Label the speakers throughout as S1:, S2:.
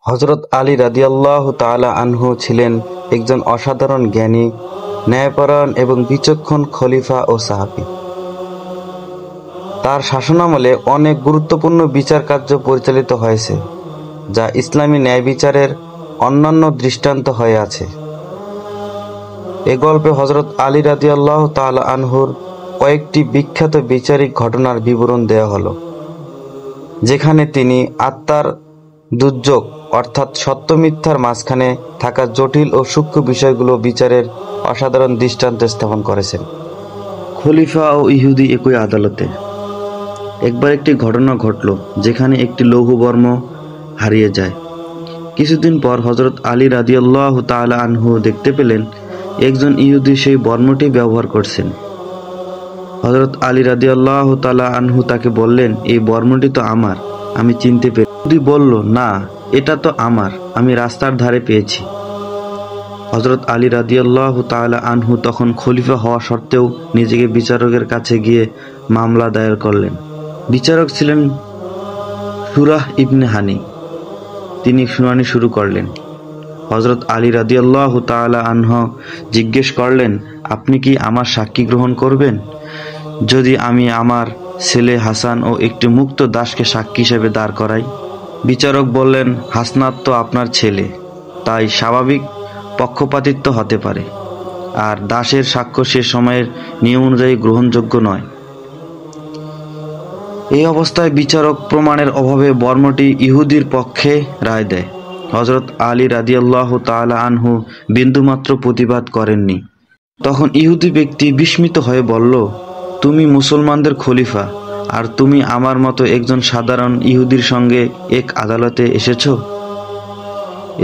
S1: হযরত আলী রাদিয়াল্লাহু তাআলা আনহু ছিলেন একজন অসাধারণ জ্ঞানী, ন্যায়পরায়ণ এবং বিচক্ষণ খলিফা ও সাহাবী। তার শাসনামলে অনেক গুরুত্বপূর্ণ বিচার কার্য পরিচালিত হয়েছে, যা ইসলামী ন্যায় বিচারের অনন্য দৃষ্টান্ত হয়ে আছে। এ গল্পে হযরত আলী রাদিয়াল্লাহু তাআলা আনহুর কয়েকটি বিখ্যাত বিচারিক ঘটনার বিবরণ দেওয়া হলো, যেখানে তিনি আত্মার দুর্যোগ অর্থাৎ সত্য মিথ্যার মাঝখানে থাকা জটিল ও সূক্ষ্ম বিষয়গুলো বিচারের অসাধারণ দৃষ্টান্ত স্থাপন করেছেন। খলিফা ও ইহুদি একই আদালতে। একবার একটি ঘটনা ঘটল যেখানে একটি লৌহবর্ম হারিয়ে যায়। কিছুদিন পর হযরত আলী রাদিয়াল্লাহু তাআলা আনহু দেখতে পেলেন একজন ইহুদি সেই বর্মটি ব্যবহার করছেন। হযরত আলী রাদিয়াল্লাহু তাআলা আনহু তাকে বললেন, এই বর্মটি তো আমার, আমি চিনতে পেরেছি। ইহুদি বলল, না, এটা তো আমার, আমি রাস্তার ধারে পেয়েছি। হযরত আলী রাদিয়াল্লাহু তাআলা আনহু তখন খলিফা হওয়া সত্ত্বেও নিজেকে বিচারকের কাছে গিয়ে মামলা দায়ের করলেন। বিচারক ছিলেন সুরাহ ইবনে হানি। তিনি শুনানি শুরু করলেন। হযরত আলী রাদিয়াল্লাহু তাআলা আনহু জিজ্ঞেস করলেন, আপনি কি আমার সাক্ষী গ্রহণ করবেন যদি আমি আমার ছেলে হাসান ও একটি মুক্ত দাসকে সাক্ষী হিসেবে দাঁড় করাই? বিচারক বললেন, হাসনাত তো আপনার ছেলে, তাই স্বাভাবিক পক্ষপাতিত্ব হতে পারে, আর দাসের সাক্ষ্য সে সময়ের নিয়ম অনুযায়ী গ্রহণযোগ্য নয়। এই অবস্থায় বিচারক প্রমাণের অভাবে বর্মটি ইহুদির পক্ষে রায় দেয়। হযরত আলী রাদিয়াল্লাহু তাআলা আনহু বিন্দুমাত্র প্রতিবাদ করেননি। তখন ইহুদি ব্যক্তি বিস্মিত হয়ে বলল, তুমি মুসলমানদের খলিফা, আর তুমি আমার মতো একজন সাধারণ ইহুদির সঙ্গে এক আদালতে এসেছ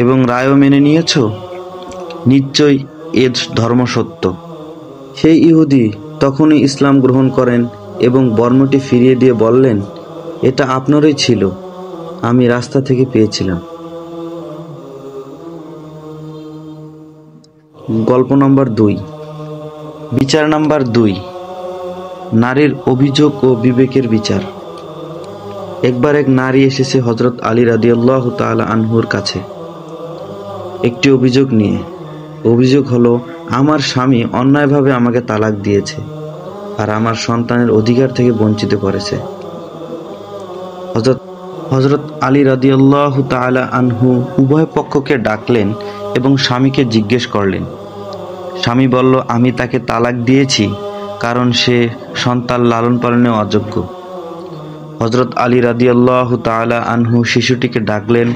S1: এবং রায়ও মেনে নিয়েছ? নিশ্চয়ই এ ধর্ম সত্য। সেই ইহুদি তখনই ইসলাম গ্রহণ করেন এবং বর্মটি ফিরিয়ে দিয়ে বললেন, এটা আপনারই ছিল, আমি রাস্তা থেকে পেয়েছিলাম। গল্প নম্বর 2। বিচার নাম্বার 2, নারীর অভিযোগ ও বিবেকের বিচার। একবার এক নারী এসেছে হযরত আলী রাদিয়াল্লাহু তাআলা আনহুর কাছে একটি অভিযোগ নিয়ে। অভিযোগ হলো, আমার স্বামী অন্যায়ভাবে আমাকে তালাক দিয়েছে আর আমার সন্তানের অধিকার থেকে বঞ্চিত করেছে। হযরত আলী রাদিয়াল্লাহু তাআলা আনহু উভয় পক্ষকে ডাকলেন এবং স্বামীকে জিজ্ঞেস করলেন। স্বামী বলল, আমি তাকে তালাক দিয়েছি কারণ সে সন্তান লালন পালনে অযোগ্য। হযরত আলী রাদিয়াল্লাহু তাআলা আনহু শিশুটিকে ডাকলেন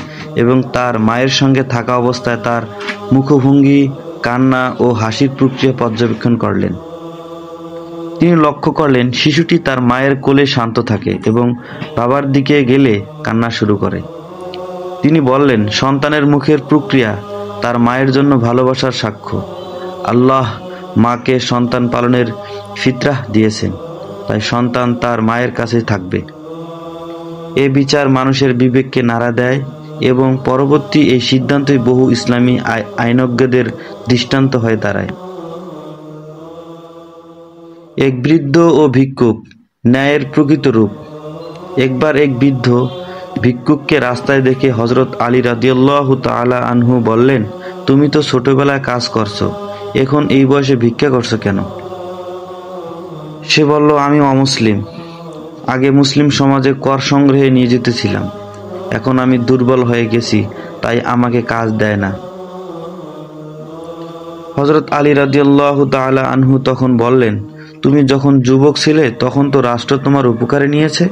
S1: এবং তার মায়ের সঙ্গে থাকা অবস্থায় তার মুখভঙ্গি, কান্না ও হাসির প্রক্রিয়া পর্যবেক্ষণ করলেন। তিনি লক্ষ্য করলেন শিশুটি তার মায়ের কোলে শান্ত থাকে এবং বাবার দিকে গেলে কান্না শুরু করে। তিনি বললেন, সন্তানের মুখের প্রক্রিয়া তার মায়ের জন্য ভালোবাসার সাক্ষ্য। আল্লাহ মাকে সন্তান পালনের ফিতরাহ দিয়েছেন, তাই সন্তান তার মায়ের কাছে থাকবে। এ বিচার মানুষের বিবেককে নাড়া দেয় এবং পরবর্তী এই সিদ্ধান্তই বহু ইসলামী আইনজ্ঞদের দৃষ্টান্ত হয়ে দাঁড়ায়। এক বৃদ্ধ ও ভিক্ষুক, ন্যায়ের প্রকৃত রূপ। একবার এক বৃদ্ধ ভিক্ষুককে রাস্তায় দেখে হযরত আলী রাদিয়াল্লাহু তাআলা আনহু বললেন, তুমি তো ছোটবেলায় কাজ করছো, এখন এই বয়সে ভিক্ষা করছো কেন? সে বলল, আমি অমুসলিম, আগে মুসলিম সমাজে কর সংগ্রহে নিয়োজিত ছিলাম, এখন আমি দুর্বল হয়ে গেছি, তাই আমাকে কাজ দেয় না। হযরত আলী রাদিয়াল্লাহু তাআলা আনহু তখন বললেন, তুমি যখন যুবক ছিলে তখন তো রাষ্ট্র তোমার উপকারে নিয়েছে,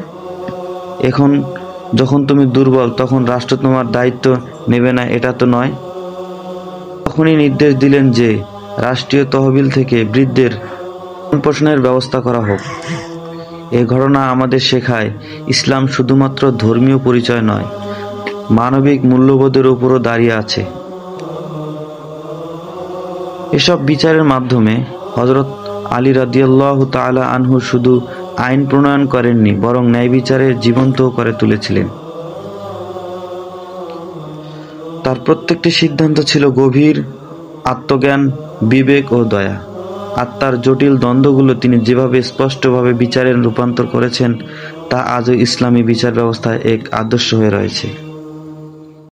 S1: এখন যখন তুমি দুর্বল তখন রাষ্ট্র তোমার দায়িত্ব নেবে না, এটা তো নয়। তখনই নির্দেশ দিলেন যে রাষ্ট্রীয় তহবিল থেকে বৃদ্ধের পোষণের ব্যবস্থা করা হোক। এ ঘটনা আমাদের শেখায়, ইসলাম শুধুমাত্র ধর্মীয় পরিচয় নয়, মানবিক মূল্যবোধের উপরও দাঁড়িয়ে আছে। এসব বিচারের মাধ্যমে হযরত আলী রাদিয়াল্লাহু তাআলা আনহু শুধু আইন প্রণয়ন করেননি, বরং ন্যায় বিচারের জীবন্ত করে তুলেছিলেন। তার প্রত্যেকটি সিদ্ধান্ত ছিল গভীর আত্মজ্ঞান, বিবেক ও দয়া। আত্মার জটিল দ্বন্দ্বগুলো তিনি যেভাবে স্পষ্টভাবে বিচারে রূপান্তর করেছেন, তা আজও ইসলামী বিচার ব্যবস্থায় এক আদর্শ হয়ে রয়েছে।